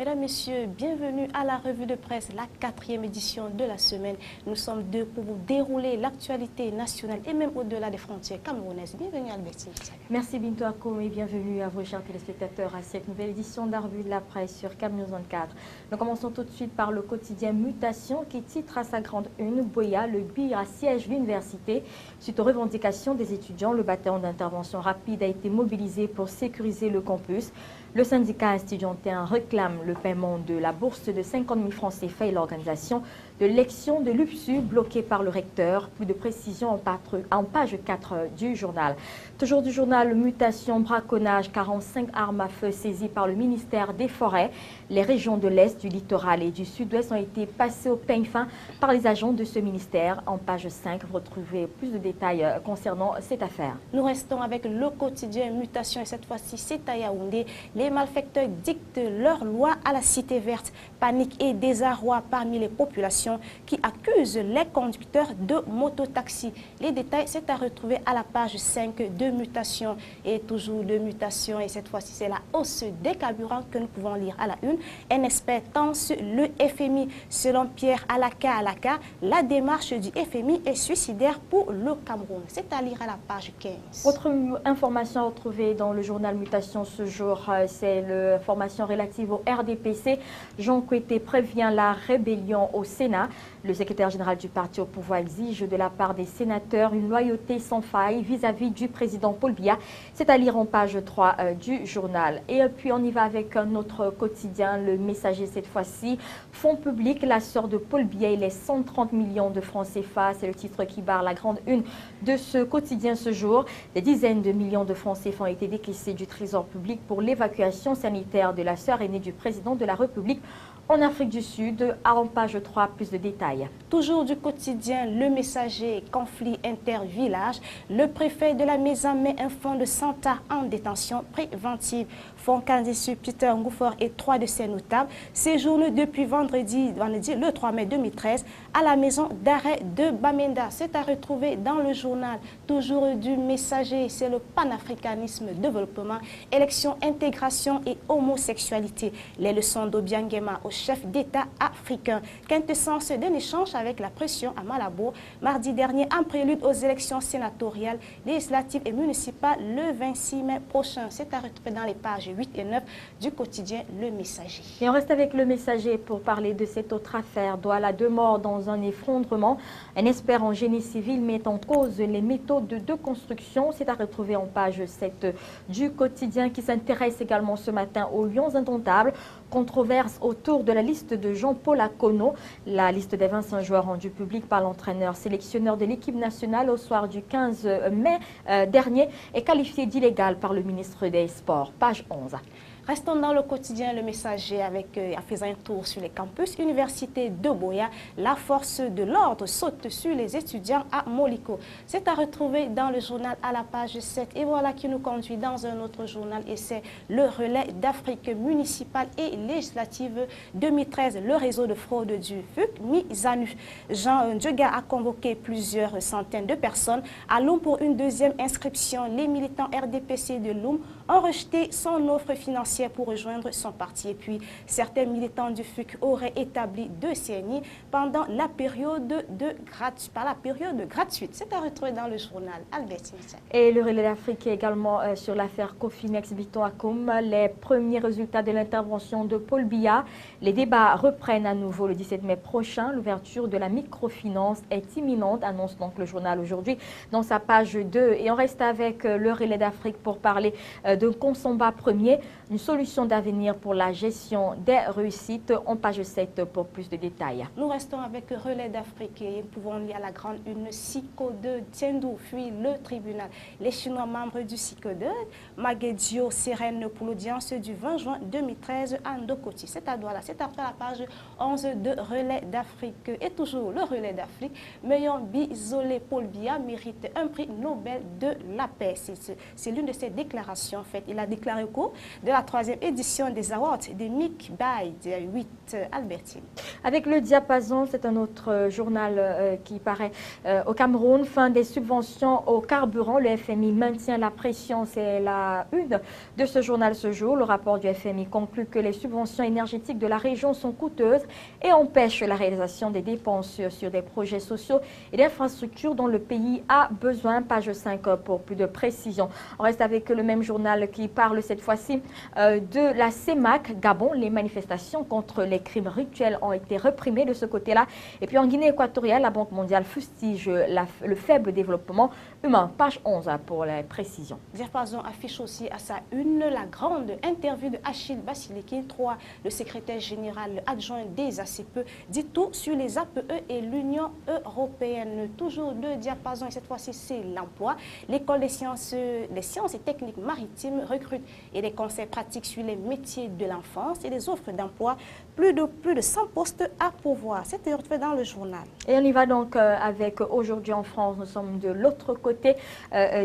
Mesdames, Messieurs, bienvenue à la revue de presse, la 4e édition de la semaine. Nous sommes deux pour vous dérouler l'actualité nationale et même au-delà des frontières camerounaises. Bienvenue Albertine. Merci Bintou Akoum et bienvenue à vos chers téléspectateurs à cette nouvelle édition de la revue de la presse sur CAMnews 24. Nous commençons tout de suite par le quotidien Mutation qui titre à sa grande une Boya, le BIR assiège l'université. Suite aux revendications des étudiants, le bataillon d'intervention rapide a été mobilisé pour sécuriser le campus. Le syndicat estudiantin réclame le paiement de la bourse de 50 000 francs CFA et l'organisation de l'élection de l'UPSU bloquée par le recteur. Plus de précisions en page 4 du journal. Toujours du journal Mutation, braconnage, 45 armes à feu saisies par le ministère des Forêts. Les régions de l'Est, du littoral et du Sud-Ouest ont été passées au peigne fin par les agents de ce ministère. En page 5, vous retrouvez plus de détails concernant cette affaire. Nous restons avec le quotidien Mutation et cette fois-ci c'est à Yaoundé. Les malfaiteurs dictent leur loi à la cité verte. Panique et désarroi parmi les populations qui accusent les conducteurs de mototaxi. Les détails, c'est à retrouver à la page 5 de Mutation. Et toujours de Mutation, et cette fois-ci, c'est la hausse des carburants que nous pouvons lire à la une. Un expert tense le FMI. Selon Pierre Alaka, la démarche du FMI est suicidaire pour le Cameroun. C'est à lire à la page 15. Autre information retrouvée dans le journal Mutation ce jour, c'est l'information relative au RDPC. Jean Kouété prévient la rébellion au Sénat. Le secrétaire général du parti au pouvoir exige de la part des sénateurs une loyauté sans faille vis-à-vis du président Paul Biya. C'est à lire en page 3 du journal. Et puis on y va avec un autre quotidien, le Messager cette fois-ci. Fonds publics, la sœur de Paul Biya et les 130 millions de francs CFA. C'est le titre qui barre la grande une de ce quotidien ce jour. Des dizaines de millions de francs CFA ont été décaissés du trésor public pour l'évacuation sanitaire de la sœur aînée du président de la République en Afrique du Sud. En page 3, plus de détails. Toujours du quotidien, le Messager, conflit inter-village. Le préfet de la Maison met un fonds de Santa en détention préventive. Fonds candidat Peter Ngoufor et 3 de ses notables séjournent depuis vendredi le 3 mai 2013 à la maison d'arrêt de Bamenda. C'est à retrouver dans le journal. Toujours du Messager, c'est le panafricanisme, développement, élection, intégration et homosexualité. Les leçons d'Obiangema au chef d'État africain. Quintessence d'un échange avec la pression à Malabo mardi dernier en prélude aux élections sénatoriales, législatives et municipales le 26 mai prochain. C'est à retrouver dans les pages 8 et 9 du quotidien Le Messager. Et on reste avec Le Messager pour parler de cette autre affaire. Douala, 2 morts dans un effondrement. Un expert en génie civil met en cause les méthodes de construction. C'est à retrouver en page 7 du quotidien qui s'intéresse également ce matin aux Lions indomptables. Controverse autour de la liste de Jean-Paul Akono. La liste des 25 joueurs rendus publics par l'entraîneur sélectionneur de l'équipe nationale au soir du 15 mai dernier est qualifiée d'illégale par le ministre des Sports. Page 11. Restons dans le quotidien Le Messager avec, en faisant un tour sur les campus université de Boya. La force de l'ordre saute sur les étudiants à Moliko. C'est à retrouver dans le journal à la page 7. Et voilà qui nous conduit dans un autre journal et c'est le relais d'Afrique municipale et législative 2013. Le réseau de fraude du FUC mis à nu. Jean Ndjega a convoqué plusieurs centaines de personnes à Loum pour une deuxième inscription. Les militants RDPC de Loum ont rejeté son offre financière pour rejoindre son parti. Et puis, certains militants du FUC auraient établi 2 CNI pendant la période gratuite. C'est à retrouver dans le journal Albertine. Et le relais d'Afrique est également sur l'affaire Cofinex Bintou Akoum. Les premiers résultats de l'intervention de Paul Biya. Les débats reprennent à nouveau le 17 mai prochain. L'ouverture de la microfinance est imminente, annonce donc le journal aujourd'hui dans sa page 2. Et on reste avec le relais d'Afrique pour parler de Consomba Premier. Une solution d'avenir pour la gestion des réussites en page 7 pour plus de détails. Nous restons avec Relais d'Afrique et nous pouvons lire à la grande une SICO2 Tiendou fuit le tribunal. Les Chinois membres du SICO2, Maguedio Sérène pour l'audience du 20 juin 2013 à Ndokoti. C'est à Douala, c'est après la page 11 de Relais d'Afrique. Et toujours le Relais d'Afrique, Meillon Bizolé Paul Biya mérite un prix Nobel de la paix. C'est l'une de ses déclarations faites. Il a déclaré au cours de la troisième édition des Awards de MIC by 8 Albertine. Avec le Diapason, c'est un autre journal qui paraît au Cameroun. Fin des subventions au carburant. Le FMI maintient la pression. C'est la une de ce journal ce jour. Le rapport du FMI conclut que les subventions énergétiques de la région sont coûteuses et empêchent la réalisation des dépenses sur des projets sociaux et d'infrastructures dont le pays a besoin. Page 5 pour plus de précision. On reste avec le même journal qui parle cette fois-ci de la CEMAC Gabon. Les manifestations contre les crimes rituels ont été réprimées de ce côté-là. Et puis en Guinée équatoriale, la Banque mondiale fustige le faible développement humain. Page 11 pour les précisions. Diapason affiche aussi à sa une la grande interview de Achille Basiliki III, le secrétaire général adjoint des ACPE, dit tout sur les APE et l'Union européenne. Toujours deux Diapason et cette fois-ci c'est l'emploi. L'école des sciences et techniques maritimes recrute et des conseils pratiques sur les métiers de l'enfance et des offres d'emploi. Plus de 100 postes à pourvoir. C'était retrouvé dans le journal. Et on y va donc avec Aujourd'hui en France. Nous sommes de l'autre côté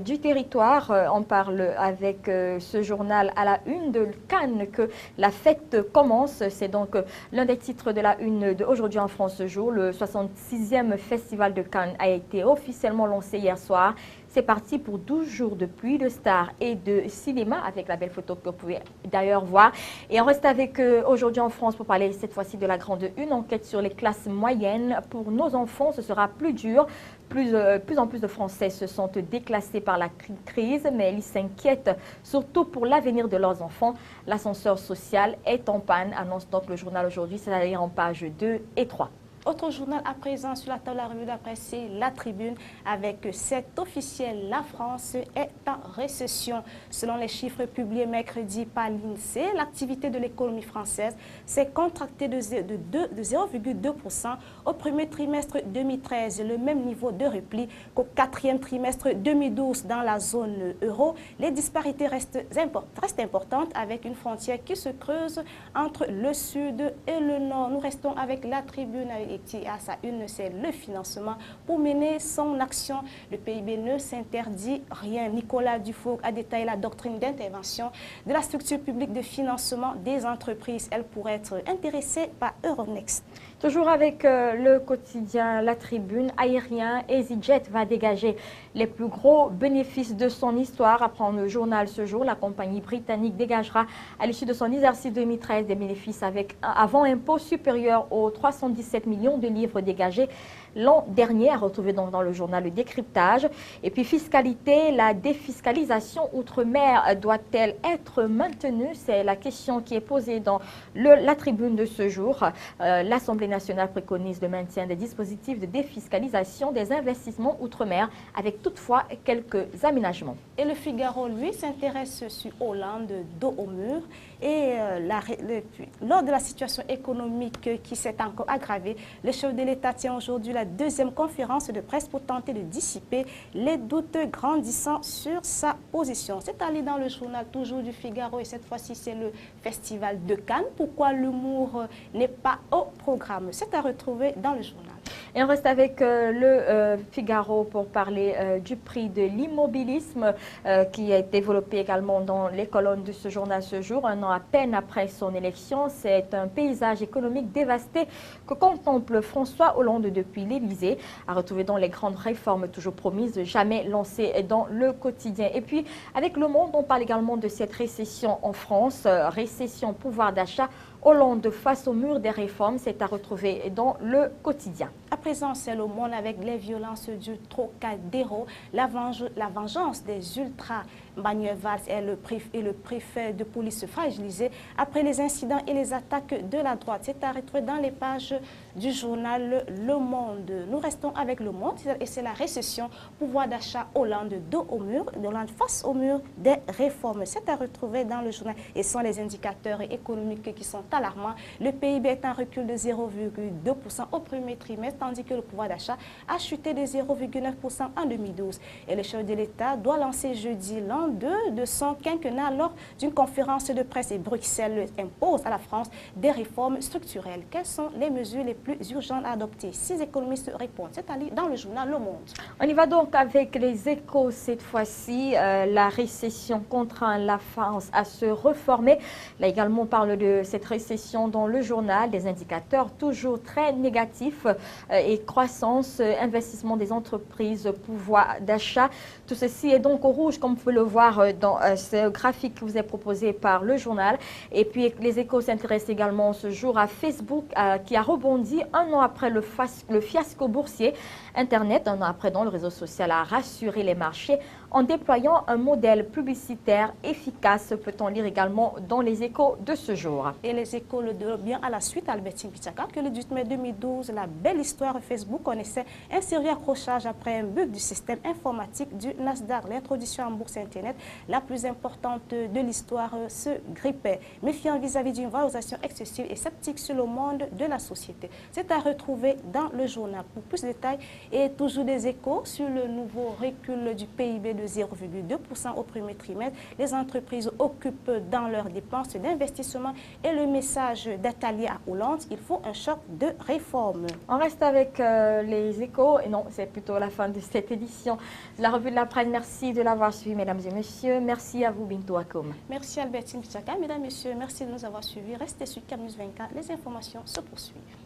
du territoire. On parle avec ce journal à la une de Cannes que la fête commence. C'est donc l'un des titres de la une de Aujourd'hui en France ce jour. Le 66e festival de Cannes a été officiellement lancé hier soir. C'est parti pour 12 jours de pluie, de stars et de cinéma avec la belle photo que vous pouvez d'ailleurs voir. Et on reste avec Aujourd'hui en France pour parler cette fois-ci de la grande une. Enquête sur les classes moyennes. Pour nos enfants, ce sera plus dur. Plus en plus de Français se sentent déclassés par la crise, mais ils s'inquiètent surtout pour l'avenir de leurs enfants. L'ascenseur social est en panne, annonce donc le journal Aujourd'hui, c'est-à-dire en page 2 et 3. Autre journal à présent sur la table de la revue de la presse, c'est La Tribune. Avec 7 officiels, la France est en récession. Selon les chiffres publiés mercredi par l'INSEE, l'activité de l'économie française s'est contractée de 0,2% au premier trimestre 2013, le même niveau de repli qu'au quatrième trimestre 2012 dans la zone euro. Les disparités restent importantes avec une frontière qui se creuse entre le sud et le nord. Nous restons avec La Tribune et qui à sa une, c'est le financement. Pour mener son action, le PIB ne s'interdit rien. Nicolas Dufour a détaillé la doctrine d'intervention de la structure publique de financement des entreprises. Elle pourrait être intéressée par Euronext. Toujours avec le quotidien La Tribune, aérien, EasyJet va dégager les plus gros bénéfices de son histoire. Apprend le journal ce jour, la compagnie britannique dégagera à l'issue de son exercice 2013 des bénéfices avant impôt supérieurs aux 317 millions de livres dégagés l'an dernier, à retrouver donc dans le journal Le Décryptage. Et puis fiscalité, la défiscalisation outre-mer doit-elle être maintenue? C'est la question qui est posée dans la Tribune de ce jour. L'Assemblée nationale préconise le maintien des dispositifs de défiscalisation des investissements outre-mer, avec toutefois quelques aménagements. Et le Figaro, lui, s'intéresse sur Hollande, dos au mur. Et lors de la situation économique qui s'est encore aggravée, le chef de l'État tient aujourd'hui la deuxième conférence de presse pour tenter de dissiper les doutes grandissants sur sa position. C'est allé dans le journal toujours du Figaro et cette fois-ci c'est le Festival de Cannes. Pourquoi l'humour n'est pas au programme? C'est à retrouver dans le journal. Et on reste avec le Figaro pour parler du prix de l'immobilisme qui est développé également dans les colonnes de ce journal ce jour. Un an à peine après son élection, c'est un paysage économique dévasté que contemple François Hollande depuis l'Élysée. À retrouver dans les grandes réformes toujours promises, jamais lancées dans le quotidien. Et puis avec Le Monde, on parle également de cette récession en France, récession pouvoir d'achat. Hollande face au mur des réformes, c'est à retrouver dans le quotidien. À présent, c'est Le Monde avec les violences du Trocadéro, la vengeance des ultras. Manuel Valls et le préfet de police fragilisé après les incidents et les attaques de la droite. C'est à retrouver dans les pages du journal Le Monde. Nous restons avec Le Monde et c'est la récession, pouvoir d'achat Hollande dos au mur, Hollande face au mur des réformes. C'est à retrouver dans le journal et ce sont les indicateurs économiques qui sont alarmants. Le PIB est en recul de 0,2% au premier trimestre, tandis que le pouvoir d'achat a chuté de 0,9% en 2012. Et le chef de l'État doit lancer jeudi an 2 de son quinquennat lors d'une conférence de presse et Bruxelles impose à la France des réformes structurelles. Quelles sont les mesures les plus urgentes à adopter? 6 économistes répondent, c'est-à-dire dans le journal Le Monde. On y va donc avec les Échos cette fois-ci. La récession contraint la France à se reformer. Là également, on parle de cette récession dans le journal. Des indicateurs toujours très négatifs et croissance, investissement des entreprises, pouvoir d'achat. Tout ceci est donc au rouge, comme vous pouvez le voir dans ce graphique qui vous est proposé par le journal. Et puis, les Échos s'intéressent également ce jour à Facebook qui a rebondi un an après le fiasco boursier. Internet, un an après, dont le réseau social a rassuré les marchés en déployant un modèle publicitaire efficace, peut-on lire également dans les Échos de ce jour. Et les Échos le développent bien à la suite, Albertine Pichaka, que le 18 mai 2012, la belle histoire Facebook connaissait un sérieux accrochage après un bug du système informatique du Nasdaq. L'introduction en bourse Internet, la plus importante de l'histoire, se grippait, méfiant vis-à-vis d'une valorisation excessive et sceptique sur le monde de la société. C'est à retrouver dans le journal. Pour plus de détails et toujours des Échos sur le nouveau recul du PIB de 0,2% au premier trimestre. Les entreprises occupent dans leurs dépenses d'investissement et le message d'Atali à Hollande, il faut un choc de réforme. On reste avec les Échos, et non, c'est plutôt la fin de cette édition de la revue de la presse. Merci de l'avoir suivi, mesdames et messieurs. Merci à vous, Bintou Akoum. Merci Albertine Pichaka. Mesdames et messieurs, merci de nous avoir suivis. Restez sur CAMNews 24, les informations se poursuivent.